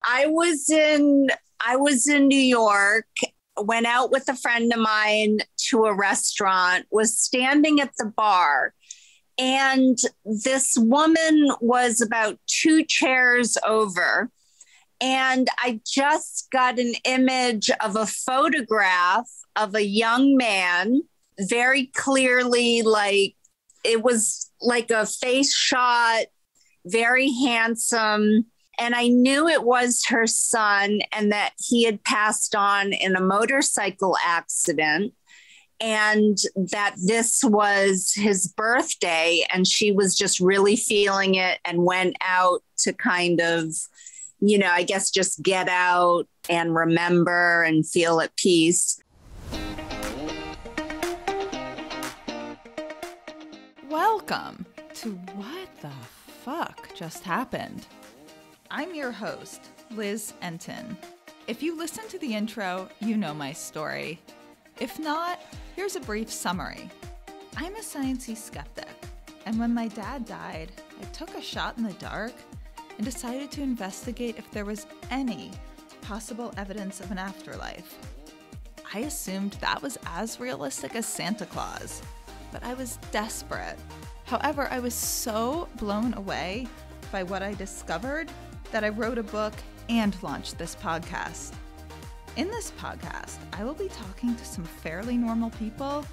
I was in New York, went out with a friend of mine to a restaurant, was standing at the bar, and this woman was about 2 chairs over. And I just got an image of a photograph of a young man, very clearly, like it was like a face shot, very handsome. And I knew it was her son and that he had passed on in a motorcycle accident and that this was his birthday. And she was just really feeling it and went out to kind of, I guess just get out and remember and feel at peace. Welcome to What the Fuck Just Happened. I'm your host, Liz Enton. If you listen to the intro, you know my story. If not, here's a brief summary. I'm a sciencey skeptic, and when my dad died, I took a shot in the dark and decided to investigate if there was any possible evidence of an afterlife. I assumed that was as realistic as Santa Claus, but I was desperate. However, I was so blown away by what I discovered that I wrote a book and launched this podcast. In this podcast, I will be talking to some fairly normal people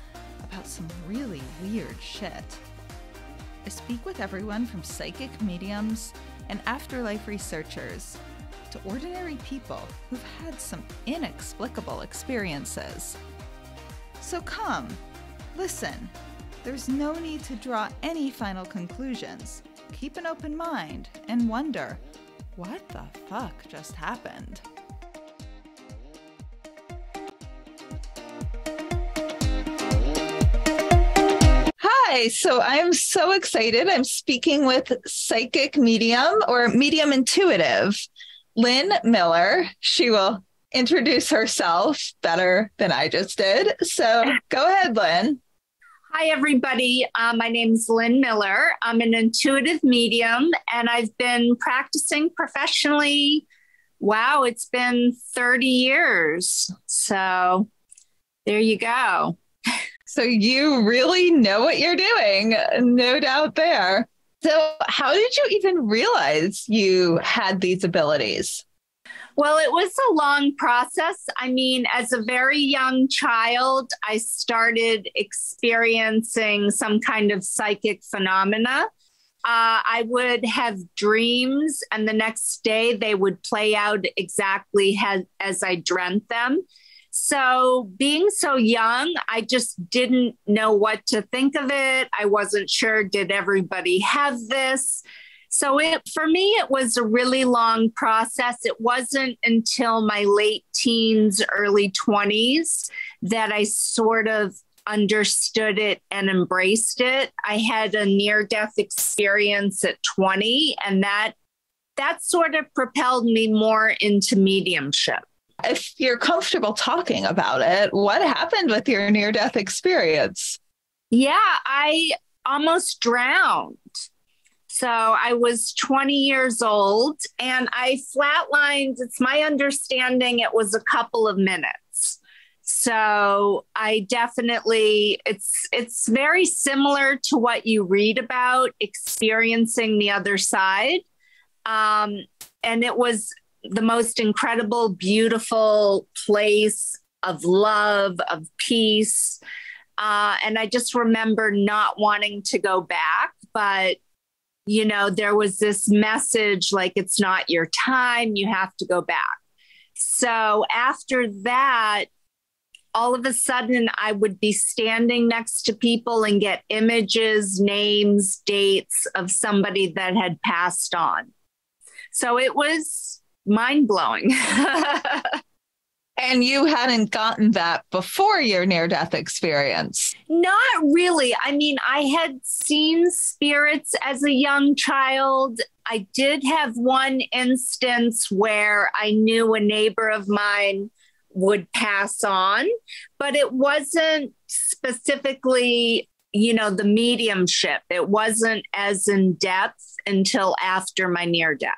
about some really weird shit. I speak with everyone from psychic mediums and afterlife researchers to ordinary people who've had some inexplicable experiences. So come, listen. There's no need to draw any final conclusions. Keep an open mind and wonder, what the fuck just happened? Hi, so I'm so excited. I'm speaking with psychic medium or medium intuitive, Lynn Miller. She will introduce herself better than I just did. So go ahead, Lynn. Hi, everybody. My name's Lynn Miller. I'm an intuitive medium, and I've been practicing professionally. Wow, it's been 30 years. So there you go. So you really know what you're doing, no doubt there. So how did you even realize you had these abilities? Well, it was a long process. I mean, as a very young child, I started experiencing some kind of psychic phenomena. I would have dreams, and the next day they would play out exactly as I dreamt them. So being so young, I just didn't know what to think of it. I wasn't sure, did everybody have this? So for me, it was a really long process. It wasn't until my late teens, early 20s that I sort of understood it and embraced it. I had a near-death experience at 20, and that sort of propelled me more into mediumship. If you're comfortable talking about it, what happened with your near-death experience? Yeah, I almost drowned. So I was 20 years old and I flatlined. It's my understanding it was a couple of minutes. So I definitely, it's very similar to what you read about experiencing the other side. And it was the most incredible, beautiful place of love, of peace. And I just remember not wanting to go back, but there was this message like, it's not your time, you have to go back. So after that, all of a sudden I would be standing next to people and get images, names, dates of somebody that had passed on. So it was mind-blowing. And you hadn't gotten that before your near-death experience? Not really. I mean, I had seen spirits as a young child. I did have one instance where I knew a neighbor of mine would pass on, but it wasn't specifically, the mediumship. It wasn't as in depth until after my near death.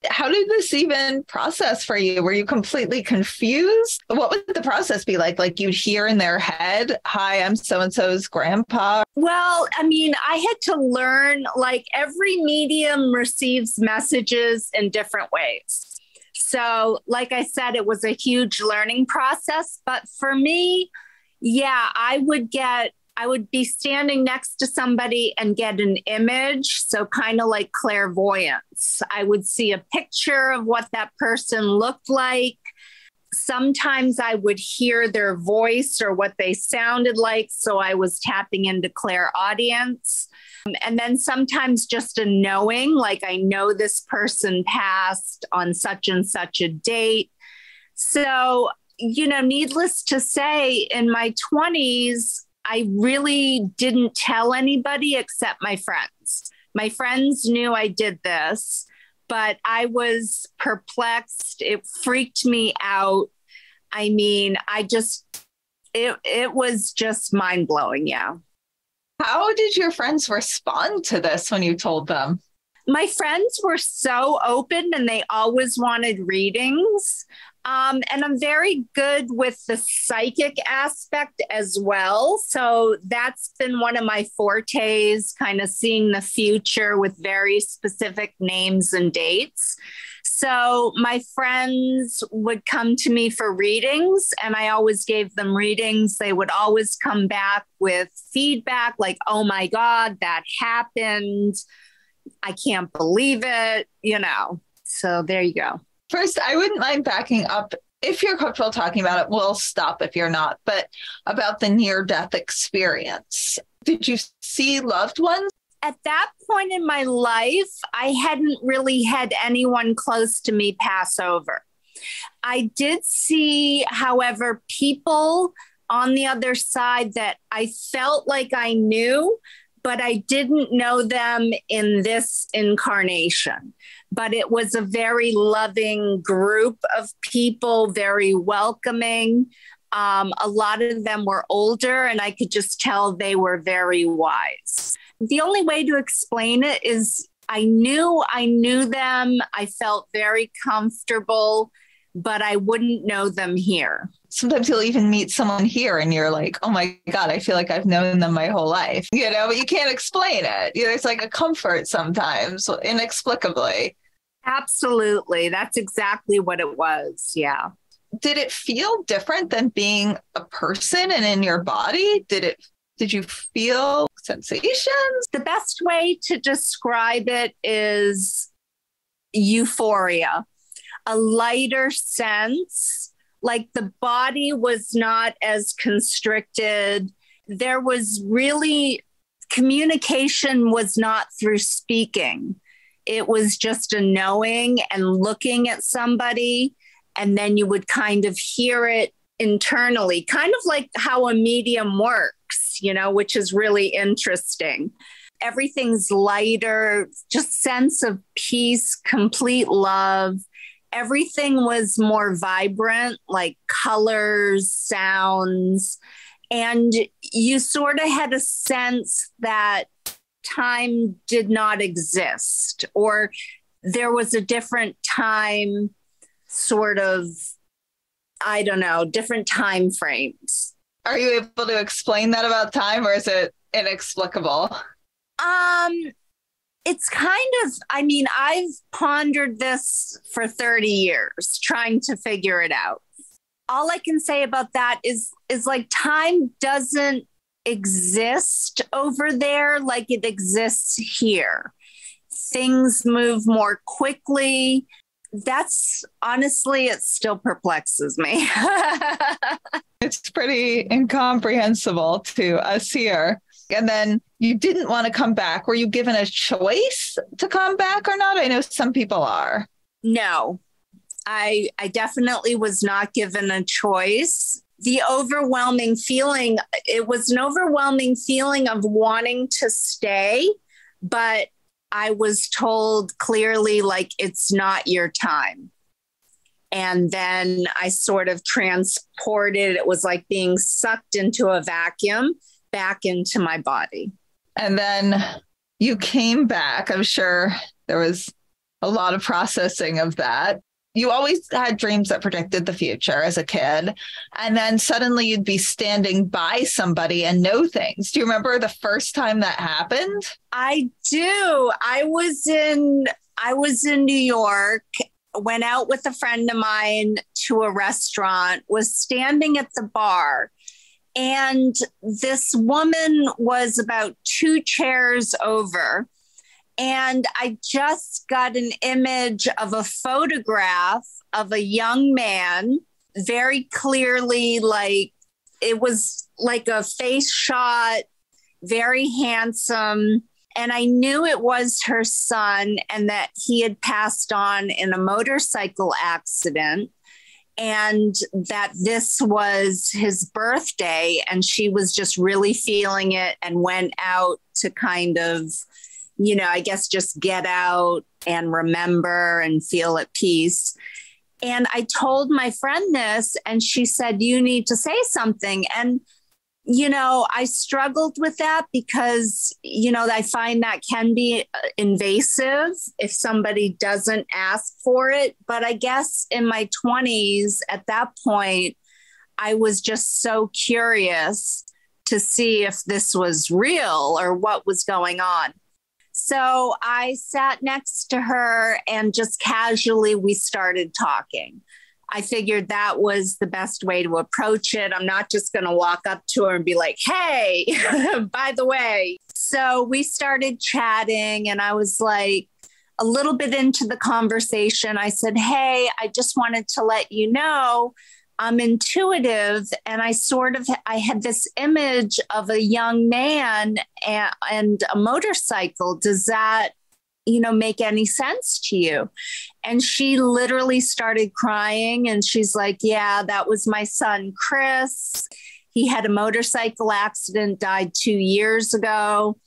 How did this even process for you? Were you completely confused? What would the process be like? Like you'd hear in their head, hi, I'm so-and-so's grandpa. Well, I mean, I had to learn, like every medium receives messages in different ways. So, like I said, it was a huge learning process. But for me, yeah, I would be standing next to somebody and get an image. So kind of like clairvoyance. I would see a picture of what that person looked like. Sometimes I would hear their voice or what they sounded like. So I was tapping into clairaudience. And then sometimes just a knowing, like I know this person passed on such and such a date. So, needless to say, in my 20s, I really didn't tell anybody except my friends. My friends knew I did this, but I was perplexed. It freaked me out. I mean, it was just mind blowing. Yeah. How did your friends respond to this when you told them? My friends were so open and they always wanted readings. And I'm very good with the psychic aspect as well. So that's been one of my fortes, kind of seeing the future with very specific names and dates. So my friends would come to me for readings and I always gave them readings. They would always come back with feedback like, oh my God, that happened. I can't believe it, So there you go. First, I wouldn't mind backing up. If you're comfortable talking about it, we'll stop if you're not. But about the near-death experience, did you see loved ones? At that point in my life, I hadn't really had anyone close to me pass over. I did see, however, people on the other side that I felt like I knew, but I didn't know them in this incarnation. But it was a very loving group of people, very welcoming. A lot of them were older, and I could just tell they were very wise. The only way to explain it is I knew them. I felt very comfortable, but I wouldn't know them here. Sometimes you'll even meet someone here and you're like, oh my God, I feel like I've known them my whole life, but you can't explain it. It's like a comfort sometimes, inexplicably. Absolutely. That's exactly what it was. Yeah. Did it feel different than being a person and in your body? Did you feel sensations? The best way to describe it is euphoria, a lighter sense, like the body was not as constricted. There was really communication was not through speaking. It was just a knowing and looking at somebody, and then you would kind of hear it internally, kind of like how a medium works, which is really interesting. Everything's lighter, just sense of peace, complete love. Everything was more vibrant, like colors, sounds, and you sort of had a sense that time did not exist, or there was a different time, sort of, I don't know, different time frames. Are you able to explain that about time, or is it inexplicable? It's kind of, I've pondered this for 30 years, trying to figure it out. All I can say about that is like time doesn't exist over there like it exists here. Things move more quickly. That's honestly, it still perplexes me. It's pretty incomprehensible to us here. And then you didn't want to come back. Were you given a choice to come back or not? I know some people are. No, I definitely was not given a choice. The overwhelming feeling, it was an overwhelming feeling of wanting to stay, but I was told clearly, like, it's not your time. And then I sort of transported, it was like being sucked into a vacuum back into my body. And then you came back. I'm sure there was a lot of processing of that. You always had dreams that predicted the future as a kid. And then suddenly you'd be standing by somebody and know things. Do you remember the first time that happened? I do. I was in New York, went out with a friend of mine to a restaurant, was standing at the bar. And this woman was about 2 chairs over. And I just got an image of a photograph of a young man, very clearly, like it was like a face shot, very handsome. And I knew it was her son and that he had passed on in a motorcycle accident and that this was his birthday. And she was just really feeling it and went out to kind of, I guess just get out and remember and feel at peace. And I told my friend this, and she said, you need to say something. And, I struggled with that because, I find that can be invasive if somebody doesn't ask for it. But I guess in my 20s, at that point, I was just so curious to see if this was real or what was going on. So I sat next to her and just casually we started talking. I figured that was the best way to approach it. I'm not just going to walk up to her and be like, hey, by the way. So we started chatting and I was like a little bit into the conversation. I said, hey, I just wanted to let you know I'm intuitive. And I had this image of a young man and a motorcycle. Does that, make any sense to you? And she literally started crying and she's like, yeah, that was my son, Chris. He had a motorcycle accident, died 2 years ago.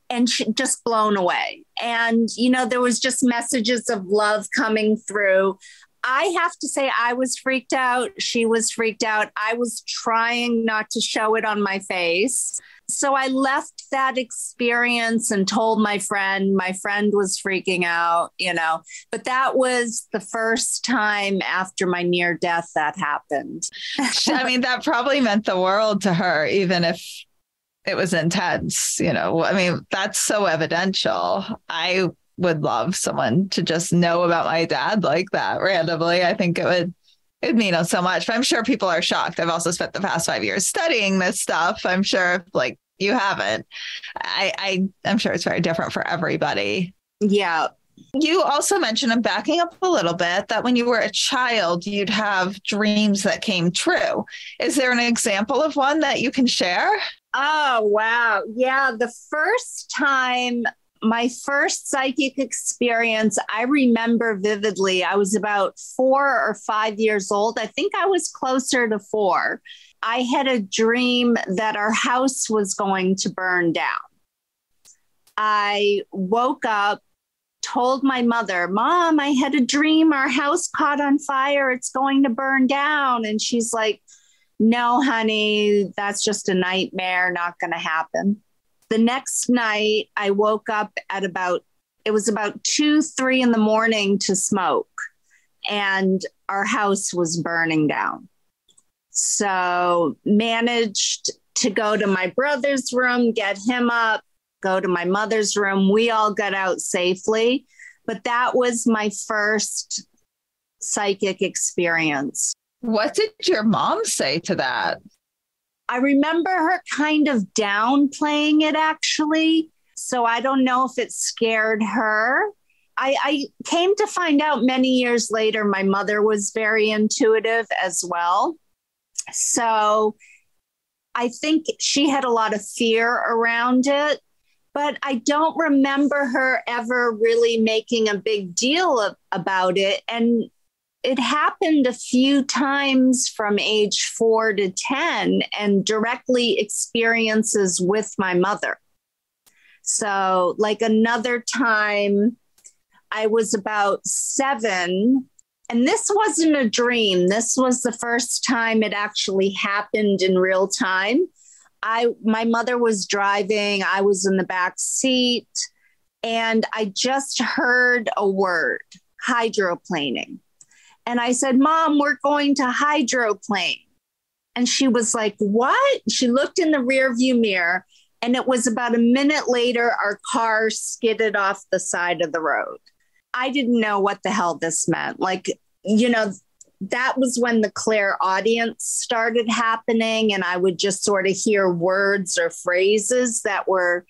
And she just blown away. And, there was just messages of love coming through. I have to say I was freaked out. She was freaked out. I was trying not to show it on my face. So I left that experience and told my friend. My friend was freaking out, but that was the first time after my near death that happened. I mean, that probably meant the world to her, even if it was intense, that's so evidential. I would love someone to just know about my dad like that randomly. I think it'd mean so much, but I'm sure people are shocked. I've also spent the past 5 years studying this stuff. I'm sure if you haven't, I'm sure it's very different for everybody. Yeah. You also mentioned, I'm backing up a little bit, that when you were a child, you'd have dreams that came true. Is there an example of one that you can share? Oh, wow. Yeah. The first time, my first psychic experience, I remember vividly. I was about 4 or 5 years old. I think I was closer to 4. I had a dream that our house was going to burn down. I woke up, told my mother, Mom, I had a dream our house caught on fire. It's going to burn down. And she's like, no, honey, that's just a nightmare. Not going to happen. The next night, I woke up at about 2, 3 in the morning to smoke, and our house was burning down. So managed to go to my brother's room, get him up, go to my mother's room. We all got out safely, but that was my first psychic experience. What did your mom say to that? I remember her kind of downplaying it, actually. So I don't know if it scared her. I came to find out many years later, my mother was very intuitive as well. So I think she had a lot of fear around it, but I don't remember her ever really making a big deal about it. And it happened a few times from age 4 to 10 and directly experiences with my mother. So like another time I was about 7, and this wasn't a dream. This was the first time it actually happened in real time. My mother was driving. I was in the back seat. And I just heard a word, hydroplaning. And I said, Mom, we're going to hydroplane. And she was like, what? She looked in the rearview mirror, and it was about a minute later, our car skidded off the side of the road. I didn't know what the hell this meant. Like, that was when the clairaudience started happening, and I would just sort of hear words or phrases that were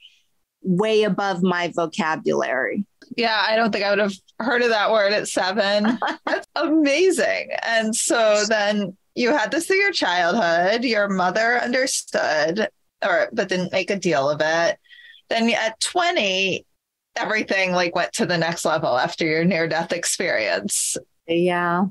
way above my vocabulary. Yeah, I don't think I would have heard of that word at 7. That's amazing. And so then you had this through your childhood. Your mother understood, but didn't make a deal of it. Then at 20, everything went to the next level after your near-death experience. Yeah.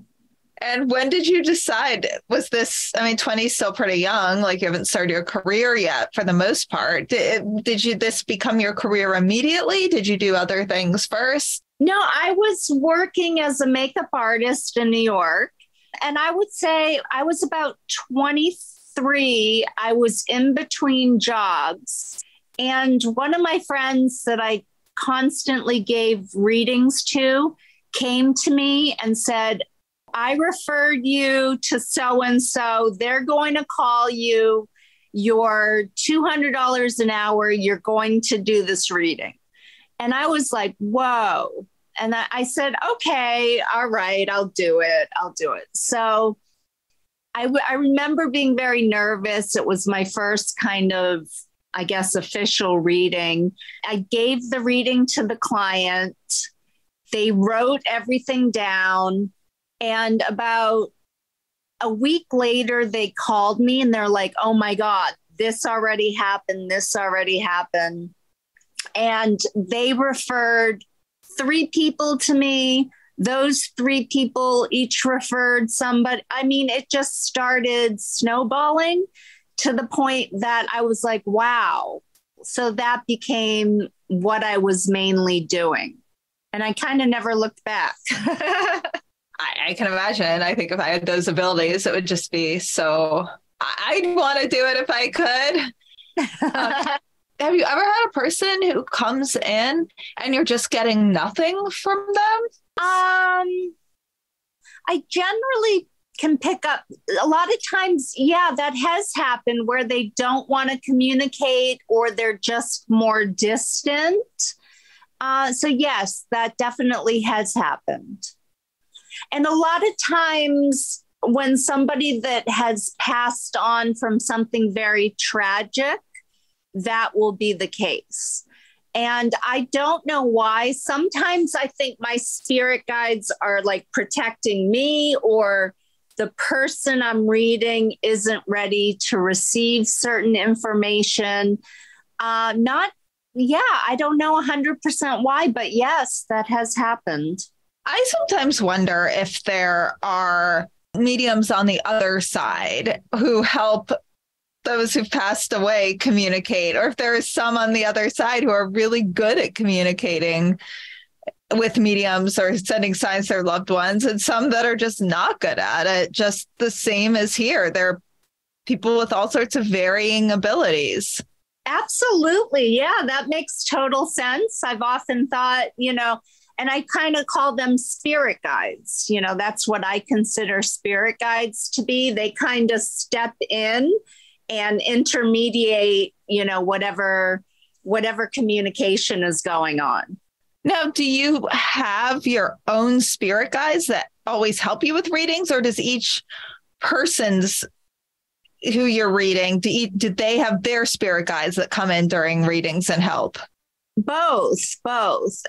And when did you decide? Was this, 20 is still pretty young, you haven't started your career yet for the most part. Did this become your career immediately? Did you do other things first? No, I was working as a makeup artist in New York. And I would say I was about 23. I was in between jobs. And one of my friends that I constantly gave readings to came to me and said, I referred you to so-and-so. They're going to call you. You're $200 an hour. You're going to do this reading. And I was like, whoa. And I said, okay, all right, I'll do it. So I remember being very nervous. It was my first kind of, I guess, official reading. I gave the reading to the client. They wrote everything down. And about a week later, they called me and they're like, oh my God, this already happened. And they referred 3 people to me. Those 3 people each referred somebody. It just started snowballing to the point that I was like, wow. So that became what I was mainly doing. And I kind of never looked back. I can imagine. I think if I had those abilities, it would just be so, I'd want to do it if I could. Have you ever had a person who comes in and you're just getting nothing from them? I generally can pick up a lot of times. Yeah, that has happened where they don't want to communicate or they're just more distant. So yes, that definitely has happened. And a lot of times when somebody that has passed on from something very tragic, that will be the case. And I don't know why. Sometimes I think my spirit guides are protecting me, or the person I'm reading isn't ready to receive certain information. I don't know 100% why, but yes, that has happened. I sometimes wonder if there are mediums on the other side who help those who've passed away communicate, or if there is some on the other side who are really good at communicating with mediums or sending signs to their loved ones, and some that are just not good at it, just the same as here. There are people with all sorts of varying abilities. Absolutely. Yeah, that makes total sense. I've often thought, and I kind of call them spirit guides. That's what I consider spirit guides to be. They kind of step in and intermediate, whatever communication is going on. Now, do you have your own spirit guides that always help you with readings, or does each person's who you're reading, do they have their spirit guides that come in during readings and help? Both.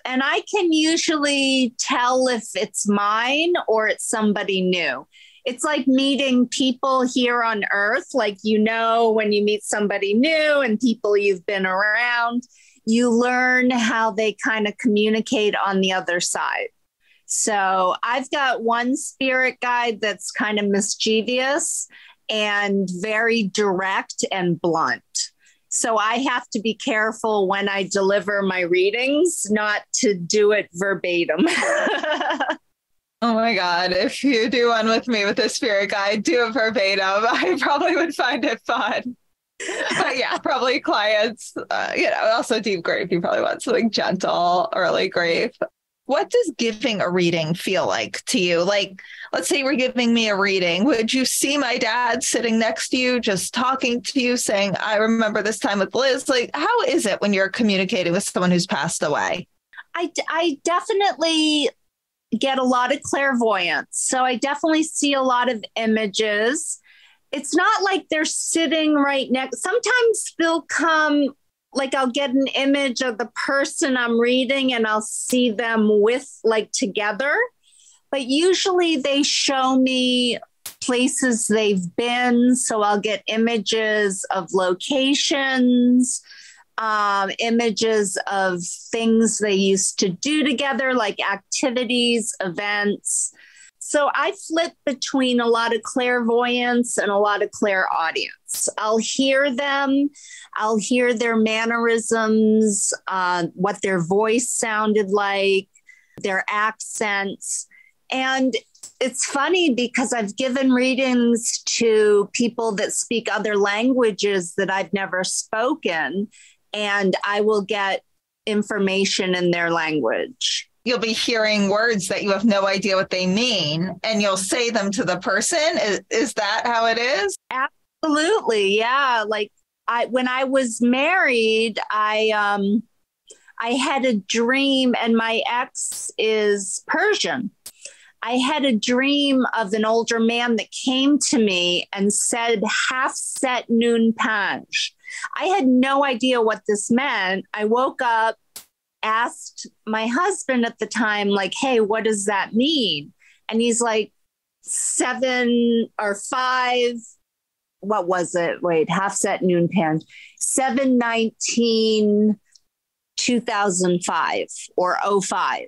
And I can usually tell if it's mine or it's somebody new. It's like meeting people here on Earth. When you meet somebody new and people you've been around, you learn how they kind of communicate on the other side. So I've got one spirit guide that's kind of mischievous and very direct and blunt. So I have to be careful when I deliver my readings, not to do it verbatim. Oh my God. If you do one with me with a spirit guide, do it verbatim. I probably would find it fun. But yeah, probably clients, also deep grief. You probably want something gentle, early grief. What does giving a reading feel like to you? Like, let's say you were giving me a reading. Would you see my dad sitting next to you, just talking to you, saying, I remember this time with Liz? Like, how is it when you're communicating with someone who's passed away? I definitely get a lot of clairvoyance. So I definitely see a lot of images. It's not like they're sitting right next. Sometimes they'll come, like I'll get an image of the person I'm reading and I'll see them together. But usually they show me places they've been. So I'll get images of locations, images of things they used to do together, like activities, events. So I flip between a lot of clairvoyance and a lot of clairaudience. I'll hear them. I'll hear their mannerisms, what their voice sounded like, their accents. And it's funny because I've given readings to people that speak other languages that I've never spoken, and I will get information in their language. You'll be hearing words that you have no idea what they mean, and you'll say them to the person. Is that how it is? Absolutely. Yeah. Like when I was married, I had a dream, and my ex is Persian. I had a dream of an older man that came to me and said, half set noon panj. I had no idea what this meant. I woke up, asked my husband at the time, like, hey, what does that mean? And he's like, 7 or 5. What was it? Wait, half set noon panj. 7/19/2005 or 05.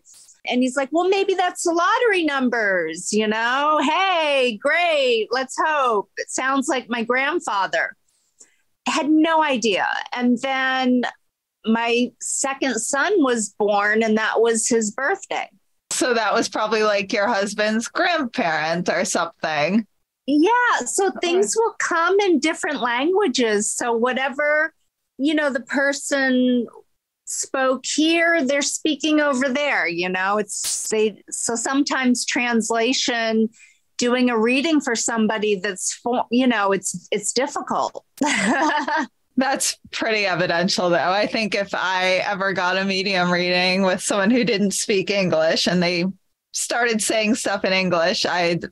And he's like, well, maybe that's the lottery numbers, Hey, great. Let's hope. It sounds like my grandfather. I had no idea. And then my second son was born, and that was his birthday. So that was probably like your husband's grandparent or something. Yeah. So things will come in different languages. So whatever, the person spoke here, they're speaking over there, so sometimes translation, doing a reading for somebody that's, it's difficult. That's pretty evidential, though. I think if I ever got a medium reading with someone who didn't speak English and they started saying stuff in English, that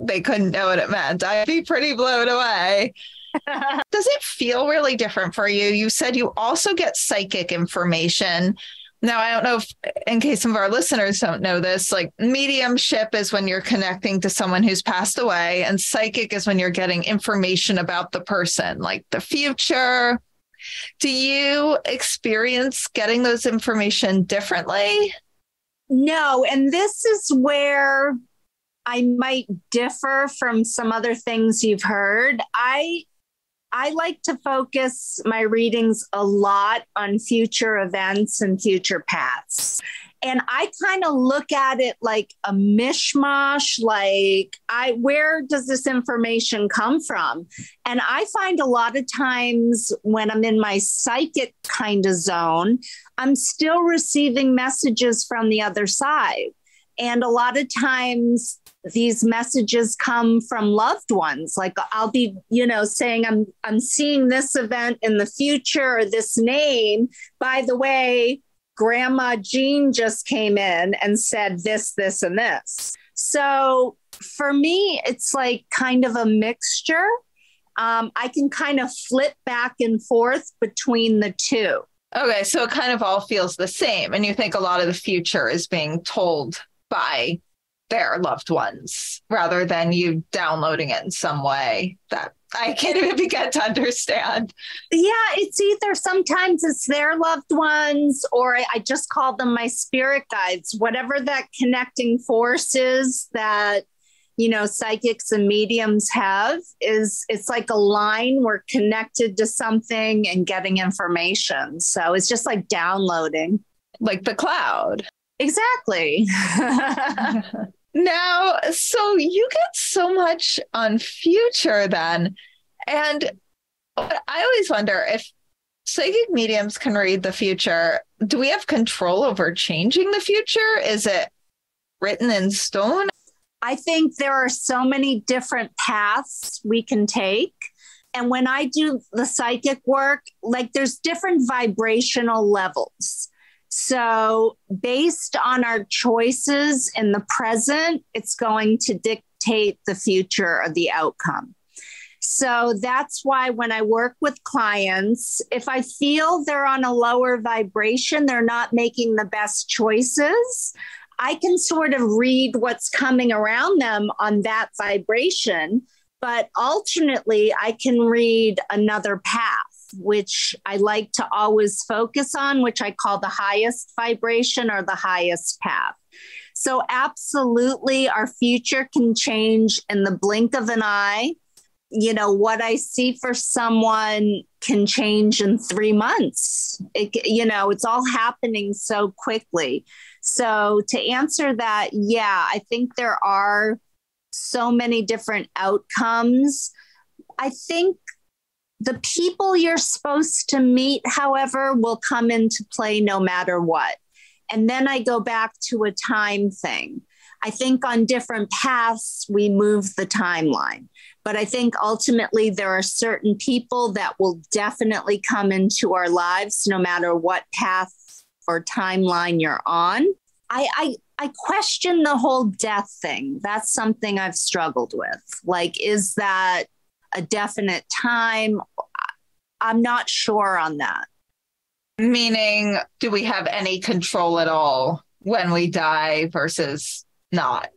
they couldn't know what it meant, I'd be pretty blown away. Does it feel really different for you? You said you also get psychic information. Now, I don't know if, in case some of our listeners don't know this, like mediumship is when you're connecting to someone who's passed away, and psychic is when you're getting information about the person, like the future. Do you experience getting those information differently? No. And this is where I might differ from some other things you've heard. I like to focus my readings a lot on future events and future paths. And I kind of look at it like a mishmash, like where does this information come from? And I find a lot of times when I'm in my psychic kind of zone, I'm still receiving messages from the other side. And a lot of times these messages come from loved ones. Like I'll be, saying I'm seeing this event in the future, or this name. By the way, Grandma Jean just came in and said this, this, and this. So for me, it's like kind of a mixture. I can kind of flip back and forth between the two. Okay, so it kind of all feels the same. And you think a lot of the future is being told by their loved ones rather than you downloading it in some way that I can't even begin to understand. Yeah, it's either sometimes it's their loved ones, or I just call them my spirit guides, whatever that connecting force is that, psychics and mediums have. It's like a line. We're connected to something and getting information. So it's just like downloading. Like the cloud. Exactly. Now, so you get so much on future then. And But I always wonder if psychic mediums can read the future. Do we have control over changing the future? Is it written in stone? I think there are so many different paths we can take. And when I do the psychic work, like there's different vibrational levels. So based on our choices in the present, it's going to dictate the future or the outcome. So that's why when I work with clients, if I feel they're on a lower vibration, they're not making the best choices, I can sort of read what's coming around them on that vibration. But alternately, I can read another path, which I like to always focus on, which I call the highest vibration or the highest path. So absolutely, our future can change in the blink of an eye. You know, what I see for someone can change in 3 months. It's all happening so quickly. So to answer that, yeah, I think there are so many different outcomes. I think the people you're supposed to meet, however, will come into play no matter what. And then I go back to a time thing. I think on different paths, we move the timeline. But I think ultimately there are certain people that will definitely come into our lives no matter what path or timeline you're on. I question the whole death thing. That's something I've struggled with. Like, is that a definite time? I'm not sure on that. Meaning, do we have any control at all when we die versus not?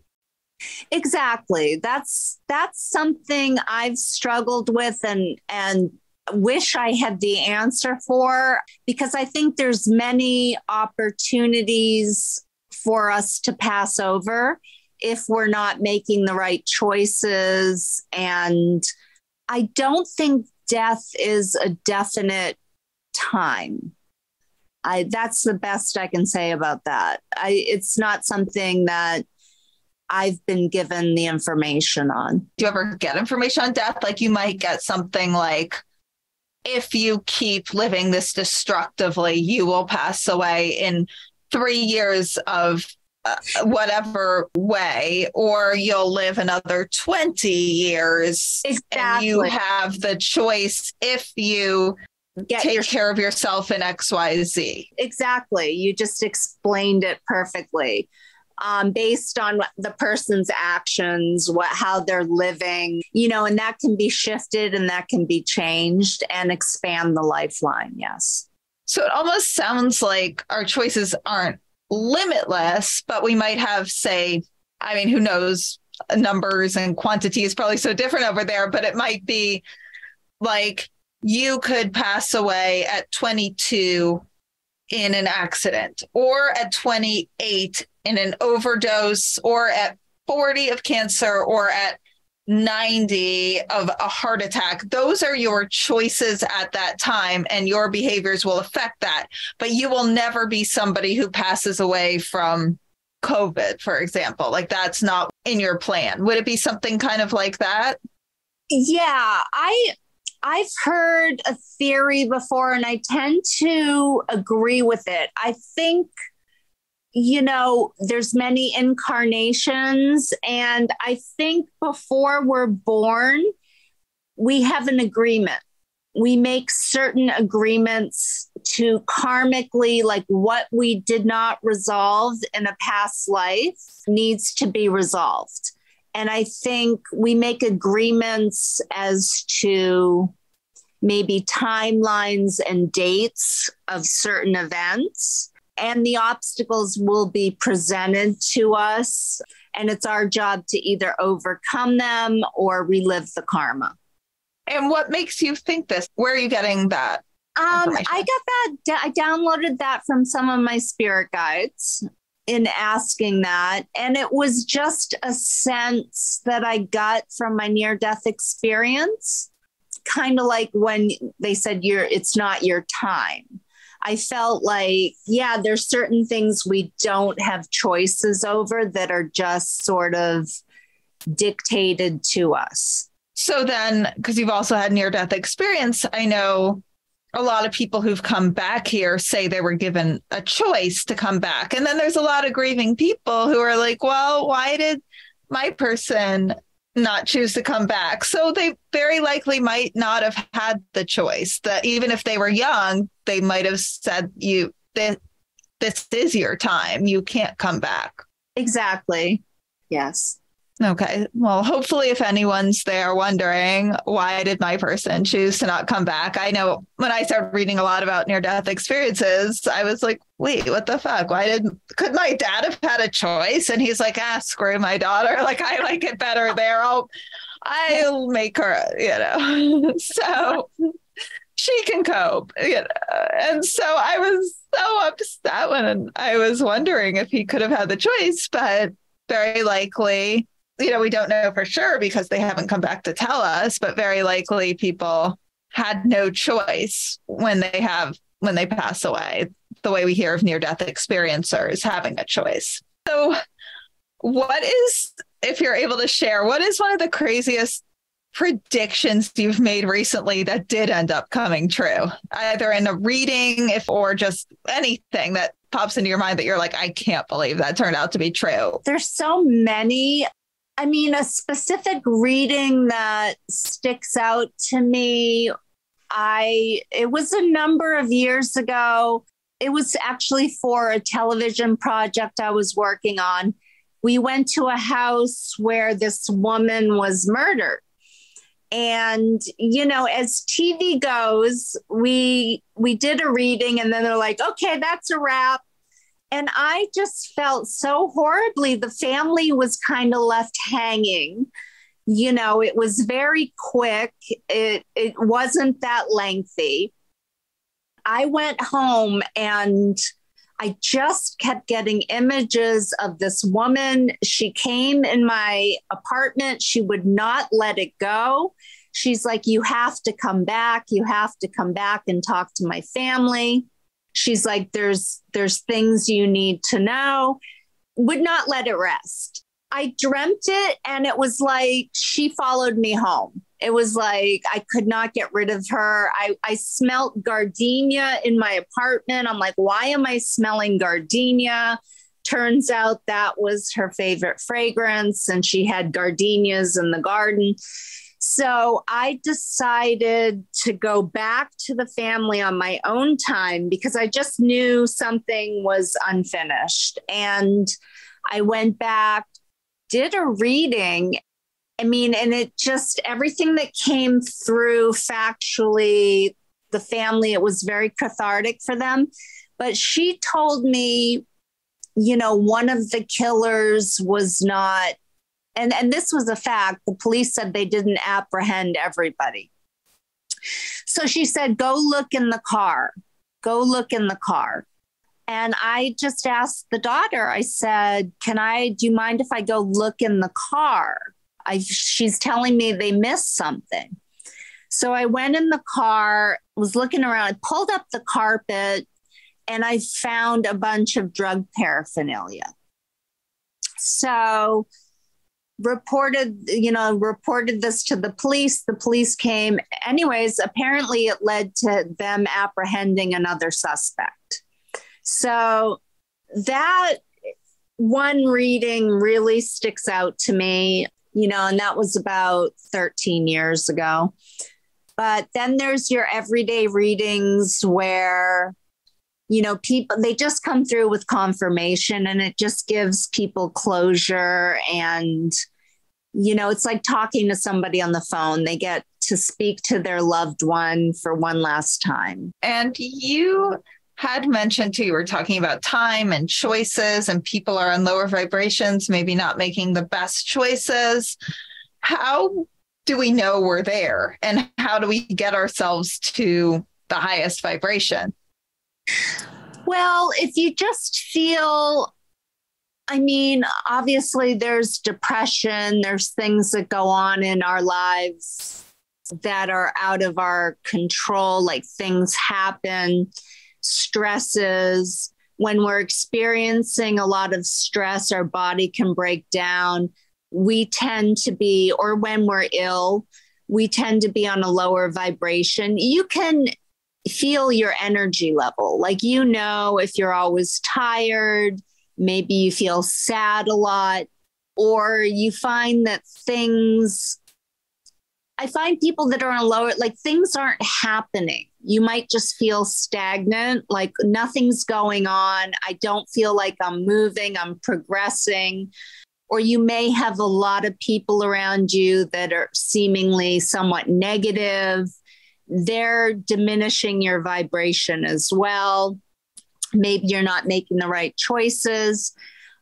Exactly. That's something I've struggled with and wish I had the answer for, because I think there's many opportunities for us to pass over if we're not making the right choices. And I don't think death is a definite time. That's the best I can say about that. It's not something that I've been given the information on. Do you ever get information on death? Like you might get something like, if you keep living this destructively, you will pass away in 3 years of whatever way, or you'll live another 20 years. Exactly. And you have the choice if you take care of yourself in XYZ. Exactly. You just explained it perfectly. Based on the person's actions, how they're living, and that can be shifted and that can be changed and expand the lifeline. Yes. So it almost sounds like our choices aren't limitless, but we might have, say, I mean, who knows, numbers and quantity is probably so different over there, but it might be like you could pass away at 22 in an accident, or at 28 in an overdose, or at 40 of cancer, or at 90 of a heart attack. Those are your choices at that time, and your behaviors will affect that. But you will never be somebody who passes away from COVID, for example. Like that's not in your plan. Would it be something kind of like that? Yeah, I've heard a theory before, and I tend to agree with it. I think, there's many incarnations, and I think before we're born, we have an agreement. We make certain agreements to karmically, like what we did not resolve in a past life needs to be resolved. And I think we make agreements as to maybe timelines and dates of certain events, and the obstacles will be presented to us. And it's our job to either overcome them or relive the karma. And what makes you think this? Where are you getting that? I got that. I downloaded that from some of my spirit guides in asking that. And it was just a sense that I got from my near-death experience. Kind of like when they said it's not your time. I felt like, yeah, there's certain things we don't have choices over that are just sort of dictated to us. So then, because you've also had near-death experience, I know a lot of people who've come back here say they were given a choice to come back. And then there's a lot of grieving people who are like, well, why did my person not choose to come back? So they very likely might not have had the choice. That even if they were young, they might have said, this is your time. You can't come back. Exactly. Yes. Okay. Well, hopefully if anyone's there wondering, why did my person choose to not come back? I know when I started reading a lot about near-death experiences, I was like, wait, what the fuck? Could my dad have had a choice? And he's like, screw my daughter. Like, I like it better there. I'll make her, so she can cope, And so I was so upset when I was wondering if he could have had the choice, but very likely, we don't know for sure because they haven't come back to tell us, but very likely people had no choice when they pass away, the way we hear of near-death experiencers having a choice. So if you're able to share, what is one of the craziest predictions you've made recently that did end up coming true, either in a reading or just anything that pops into your mind that you're like, I can't believe that turned out to be true? There's so many. I mean, a specific reading that sticks out to me, it was a number of years ago. It was actually for a television project I was working on. We went to a house where this woman was murdered. And, as TV goes, we did a reading and then they're like, okay, that's a wrap. And I just felt so horribly. The family was kind of left hanging. It was very quick. It wasn't that lengthy. I went home and I just kept getting images of this woman. She came in my apartment. She would not let it go. She's like, you have to come back. You have to come back and talk to my family. She's like, there's things you need to know. Would not let it rest. I dreamt it and it was like she followed me home. It was like I could not get rid of her. I smelled gardenia in my apartment. I'm like, why am I smelling gardenia? Turns out that was her favorite fragrance and she had gardenias in the garden. So I decided to go back to the family on my own time because I just knew something was unfinished. And I went back, did a reading. I mean, and it just, everything that came through factually, the family, it was very cathartic for them. But she told me, one of the killers was not, and this was a fact, the police said they didn't apprehend everybody. So she said, go look in the car. Go look in the car. And I just asked the daughter, I said, do you mind if I go look in the car? She's telling me they missed something. So I went in the car, was looking around, I pulled up the carpet and I found a bunch of drug paraphernalia. So reported this to the police. The police came. Anyways, apparently it led to them apprehending another suspect. So that one reading really sticks out to me, and that was about 13 years ago. But then there's your everyday readings where, people, they just come through with confirmation and it just gives people closure. And, it's like talking to somebody on the phone. They get to speak to their loved one for one last time. And you had mentioned too, you were talking about time and choices and people are on lower vibrations, maybe not making the best choices. How do we know we're there? And how do we get ourselves to the highest vibration? Well, if you just feel, obviously there's depression, there's things that go on in our lives that are out of our control, like things happen, stresses. When we're experiencing a lot of stress, our body can break down. We tend to be, or when we're ill, we tend to be on a lower vibration. You can feel your energy level. Like, you know, if you're always tired, maybe you feel sad a lot, or you find that I find people that are on lower, like things aren't happening. You might just feel stagnant, like nothing's going on. I don't feel like I'm moving, I'm progressing. Or you may have a lot of people around you that are seemingly somewhat negative. They're diminishing your vibration as well. Maybe you're not making the right choices.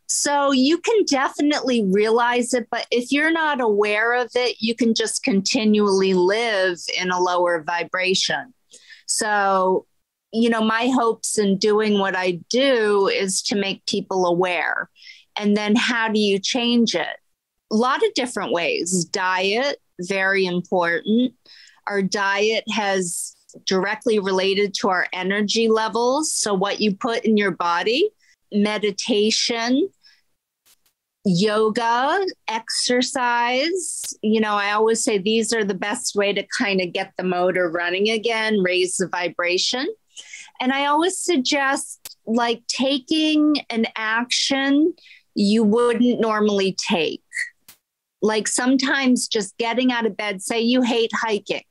So you can definitely realize it, but if you're not aware of it, you can just continually live in a lower vibration. So, you know, my hopes in doing what I do is to make people aware. And then how do you change it? A lot of different ways. Diet, very important. Our diet has directly related to our energy levels. So what you put in your body, meditation, yoga, exercise. You know, I always say these are the best way to kind of get the motor running again, raise the vibration. And I always suggest like taking an action you wouldn't normally take. Like sometimes just getting out of bed, say you hate hiking,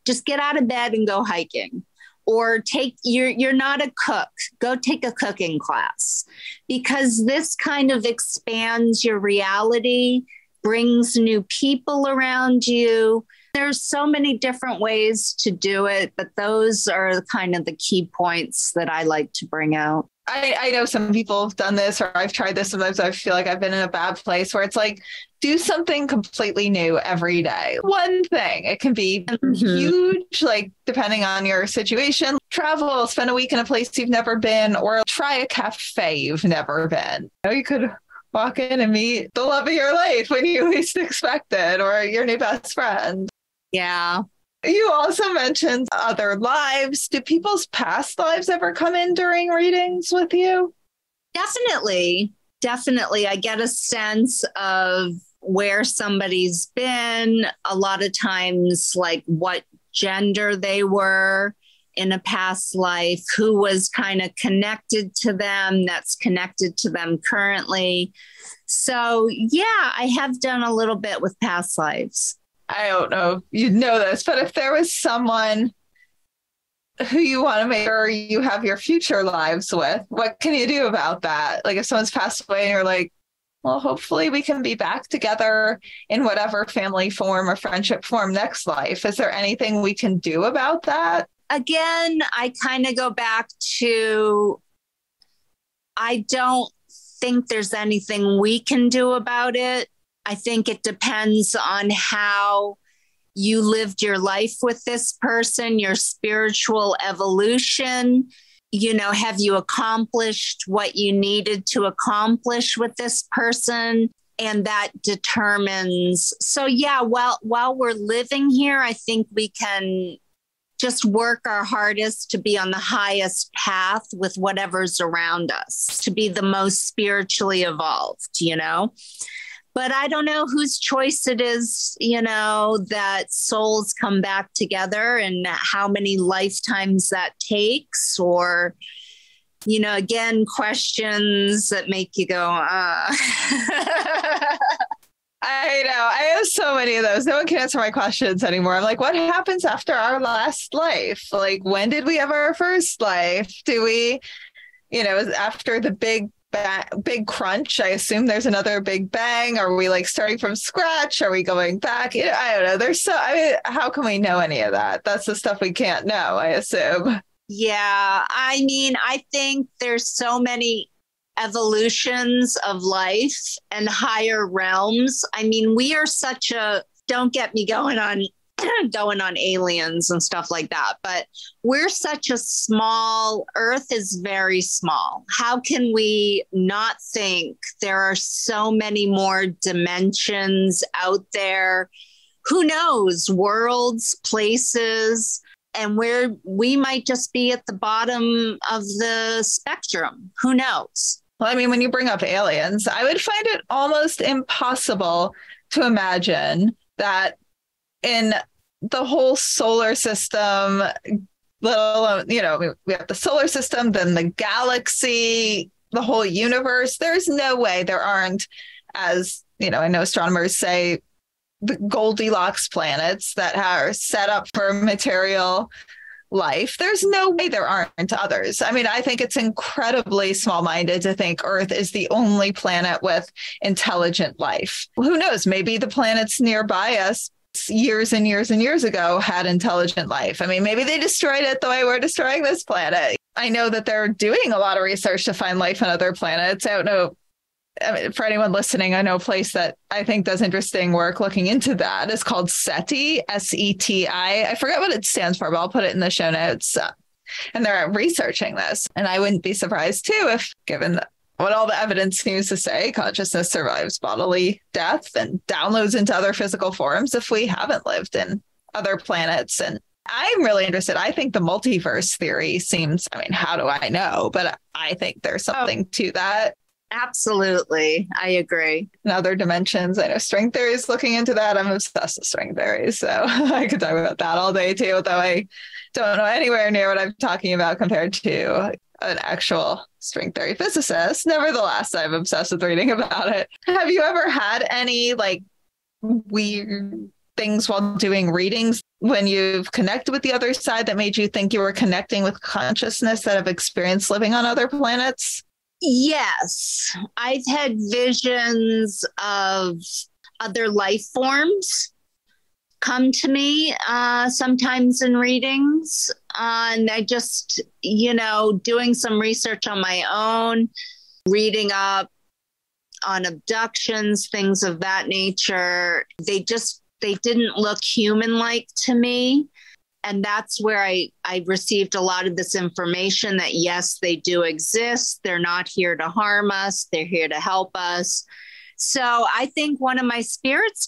just get out of bed and go hiking. Or you're not a cook, go take a cooking class, because this kind of expands your reality, brings new people around you. There's so many different ways to do it, but those are kind of the key points that I like to bring out. I know some people have done this, or I've tried this. Sometimes I feel like I've been in a bad place where it's like, do something completely new every day. One thing, it can be huge, like depending on your situation, travel, spend a week in a place you've never been, or try a cafe you've never been. You know, you could walk in and meet the love of your life when you least expect it, or your new best friend. Yeah. You also mentioned other lives. Do people's past lives ever come in during readings with you? Definitely. Definitely. I get a sense of where somebody's been, a lot of times, like what gender they were in a past life, who was kind of connected to them, that's connected to them currently. So, yeah, I have done a little bit with past lives. I don't know if you'd know this, but if there was someone who you want to make sure you have your future lives with, what can you do about that? Like if someone's passed away and you're like, well, hopefully we can be back together in whatever family form or friendship form next life. Is there anything we can do about that? Again, I kind of go back to, I don't think there's anything we can do about it. I think it depends on how you lived your life with this person, your spiritual evolution. You know, have you accomplished what you needed to accomplish with this person? And that determines. So, yeah, while we're living here, I think we can just work our hardest to be on the highest path with whatever's around us, to be the most spiritually evolved, you know? But I don't know whose choice it is, you know, that souls come back together and how many lifetimes that takes, or, you know, again, questions that make you go, I know. I have so many of those. No one can answer my questions anymore. I'm like, what happens after our last life? Like, when did we have our first life? Do we, you know, after the big crunch, I assume there's another big bang. Are we like starting from scratch? Are we going back? You know, I don't know. How can we know any of that? That's the stuff we can't know, I assume. Yeah. I mean, I think there's so many evolutions of life and higher realms. I mean, we are don't get me going on aliens and stuff like that, but we're such a Earth is very small. How can we not think there are so many more dimensions out there? Who knows? Worlds, places, and we might just be at the bottom of the spectrum. Who knows? Well, I mean, when you bring up aliens, I would find it almost impossible to imagine that in the whole solar system, let alone, we have the solar system, then the galaxy, the whole universe. There's no way there aren't, as, I know astronomers say, the Goldilocks planets that are set up for material life. There's no way there aren't others. I mean, I think it's incredibly small-minded to think Earth is the only planet with intelligent life. Who knows? Maybe the planets nearby us years and years and years ago had intelligent life. I mean, maybe they destroyed it the way we're destroying this planet. I know that they're doing a lot of research to find life on other planets. I don't know. I mean, for anyone listening, I know a place that I think does interesting work looking into that. It's called SETI, SETI. I forget what it stands for, but I'll put it in the show notes. And they're researching this. And I wouldn't be surprised, too, if given what all the evidence seems to say, consciousness survives bodily death and downloads into other physical forms if we haven't lived in other planets. And I'm really interested. I think the multiverse theory seems, I mean, how do I know? But I think there's something to that. Absolutely. I agree. In other dimensions, I know string theory is looking into that. I'm obsessed with string theory, so I could talk about that all day too, though I don't know anywhere near what I'm talking about compared to an actual string theory physicist. Nevertheless, I'm obsessed with reading about it. Have you ever had any weird things while doing readings when you've connected with the other side that made you think you were connecting with consciousness that have experienced living on other planets? Yes, I've had visions of other life forms come to me sometimes in readings. And I just, doing some research on my own, reading up on abductions, things of that nature. They didn't look human-like to me. And that's where I received a lot of this information that, yes, they do exist. They're not here to harm us. They're here to help us. So I think one of my spirit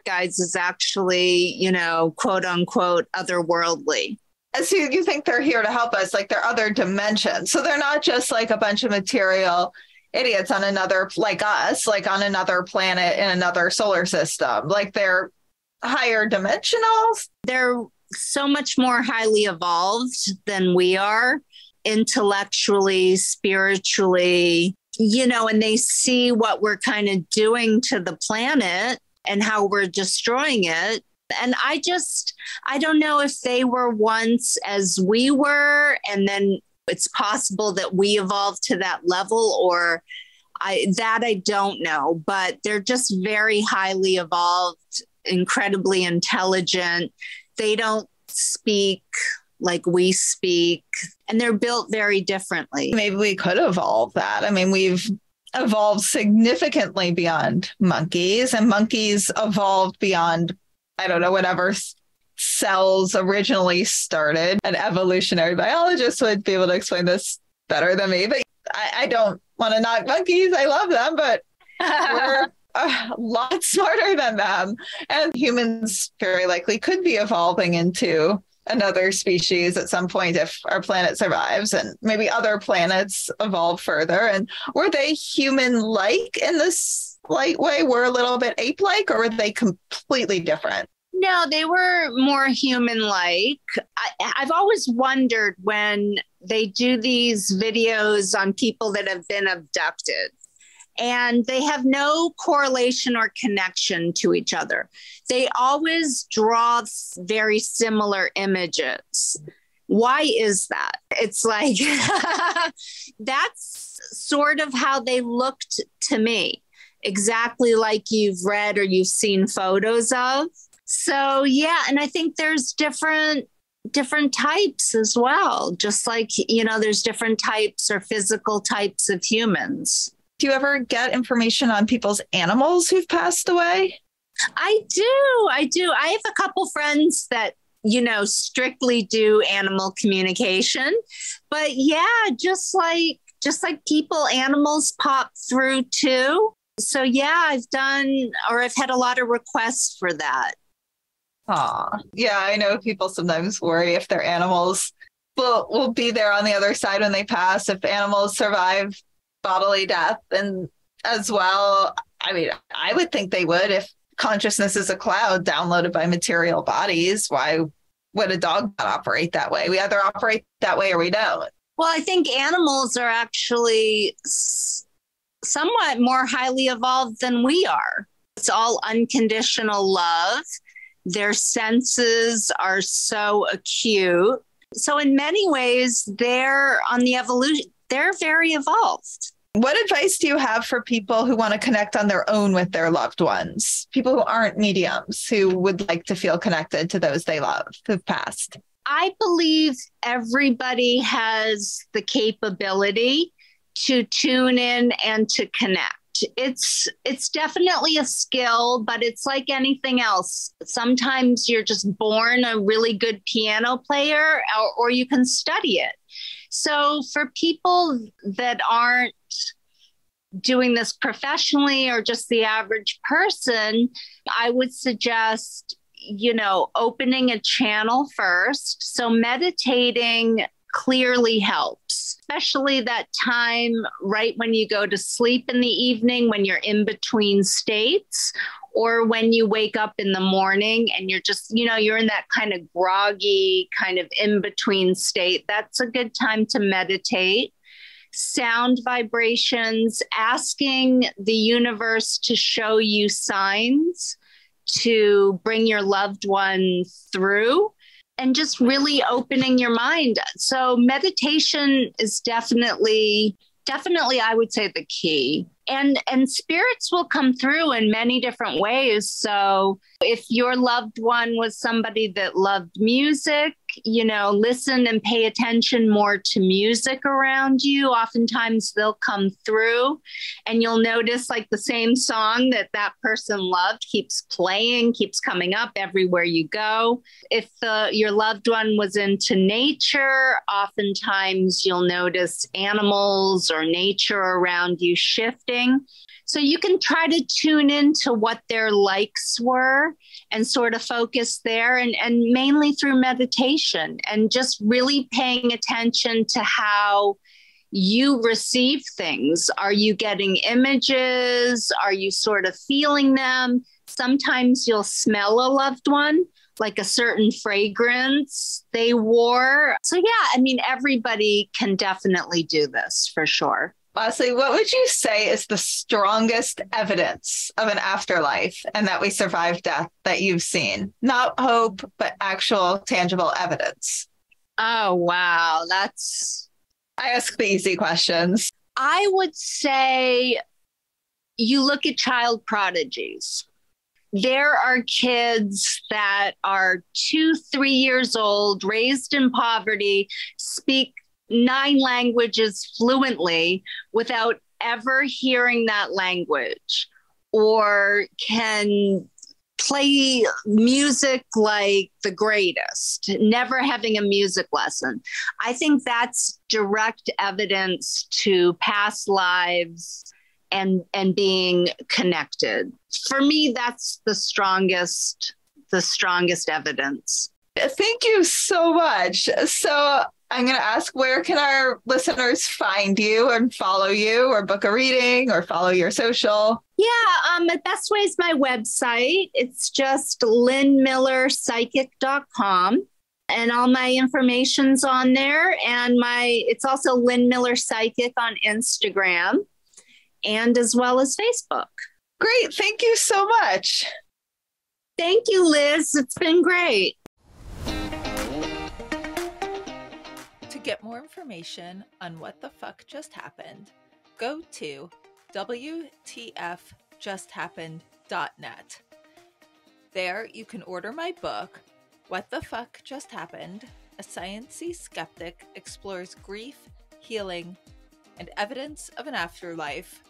guides is actually, quote unquote, otherworldly. So you think they're here to help us, like they're other dimensions. So they're not just like a bunch of material idiots on another, like us, like on another planet in another solar system. Like they're higher dimensional. They're so much more highly evolved than we are, intellectually, spiritually, and they see what we're kind of doing to the planet and how we're destroying it. And I don't know if they were once as we were, and then it's possible that we evolved to that level, or I don't know, but they're just very highly evolved, incredibly intelligent. They don't speak like we speak, and they're built very differently. Maybe we could evolve that. I mean, we've evolved significantly beyond monkeys, and monkeys evolved beyond, I don't know, whatever cells originally started. An evolutionary biologist would be able to explain this better than me, but I don't want to knock monkeys. I love them, but we're a lot smarter than them. And humans very likely could be evolving into another species at some point if our planet survives, and maybe other planets evolve further. And were they human-like in this light way? Were a little bit ape-like, or were they completely different? No, they were more human-like. I've always wondered when they do these videos on people that have been abducted, and they have no correlation or connection to each other. They always draw very similar images. Why is that? It's like, that's sort of how they looked to me, exactly like you've read or you've seen photos of. So, yeah, and I think there's different types as well, just like, there's different types or physical types of humans. Do you ever get information on people's animals who've passed away? I do. I have a couple friends that, strictly do animal communication. But yeah, just like people, animals pop through too. So yeah, I've had a lot of requests for that. Yeah, I know people sometimes worry if their animals will be there on the other side when they pass, if animals survive bodily death. And as well, I mean, I would think they would if consciousness is a cloud downloaded by material bodies. Why would a dog not operate that way? We either operate that way or we don't. Well, I think animals are actually somewhat more highly evolved than we are. It's all unconditional love. Their senses are so acute. So in many ways, they're on the evolution. They're very evolved. What advice do you have for people who want to connect on their own with their loved ones? People who aren't mediums, who would like to feel connected to those they love who've passed? I believe everybody has the capability to tune in and to connect. It's definitely a skill, but it's like anything else. Sometimes you're just born a really good piano player, or you can study it. So for people that aren't doing this professionally or just the average person, I would suggest, opening a channel first. So meditating clearly helps, especially that time right when you go to sleep in the evening, when you're in between states, or when you wake up in the morning and you're just, you're in that kind of groggy, kind of in between state. That's a good time to meditate. Sound vibrations, asking the universe to show you signs to bring your loved one through, and just really opening your mind. So meditation is definitely, I would say, the key. And spirits will come through in many different ways. So if your loved one was somebody that loved music, listen and pay attention more to music around you. Oftentimes they'll come through and you'll notice like the same song that person loved keeps playing, keeps coming up everywhere you go. If your loved one was into nature, oftentimes you'll notice animals or nature around you shifting. So you can try to tune into what their likes were and sort of focus there, and mainly through meditation and just really paying attention to how you receive things. Are you getting images? Are you sort of feeling them? Sometimes you'll smell a loved one, like a certain fragrance they wore. So yeah, everybody can definitely do this for sure. Lastly, what would you say is the strongest evidence of an afterlife and that we survive death that you've seen? Not hope, but actual tangible evidence. Oh, wow. I ask the easy questions. I would say you look at child prodigies. There are kids that are 2-3 years old, raised in poverty, speak 9 languages fluently without ever hearing that language, or can play music like the greatest, never having a music lesson. I think that's direct evidence to past lives and being connected. For me, that's the strongest evidence. Thank you so much. So I'm going to ask, where can our listeners find you and follow you, or book a reading, or follow your social? Yeah, the best way is my website. It's just lynnmillerpsychic.com. And all my information's on there. And it's also Lynn Miller Psychic on Instagram, and as well as Facebook. Great. Thank you so much. Thank you, Liz. It's been great. To get more information on what the fuck just happened, go to WTFJustHappened.net. There you can order my book, What the Fuck Just Happened? A Sciencey Skeptic Explores Grief, Healing, and Evidence of an Afterlife.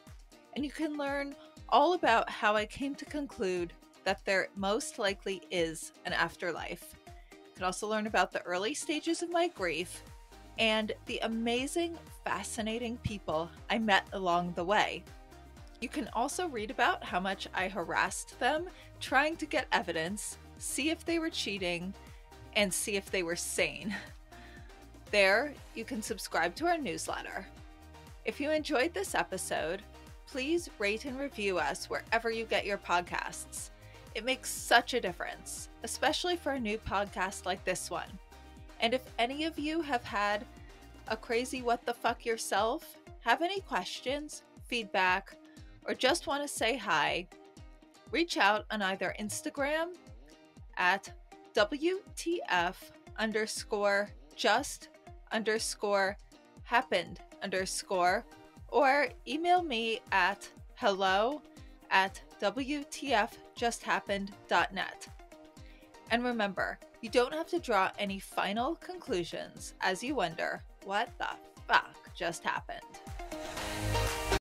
And you can learn all about how I came to conclude that there most likely is an afterlife. You can also learn about the early stages of my grief and the amazing, fascinating people I met along the way. You can also read about how much I harassed them trying to get evidence, see if they were cheating, and see if they were sane. There, you can subscribe to our newsletter. If you enjoyed this episode, please rate and review us wherever you get your podcasts. It makes such a difference, especially for a new podcast like this one. And if any of you have had a crazy what the fuck yourself, have any questions, feedback, or just want to say hi, reach out on either Instagram at WTF_just_happened_ or email me at hello@WTFJustHappened.net. And remember, you don't have to draw any final conclusions as you wonder what the fuck just happened.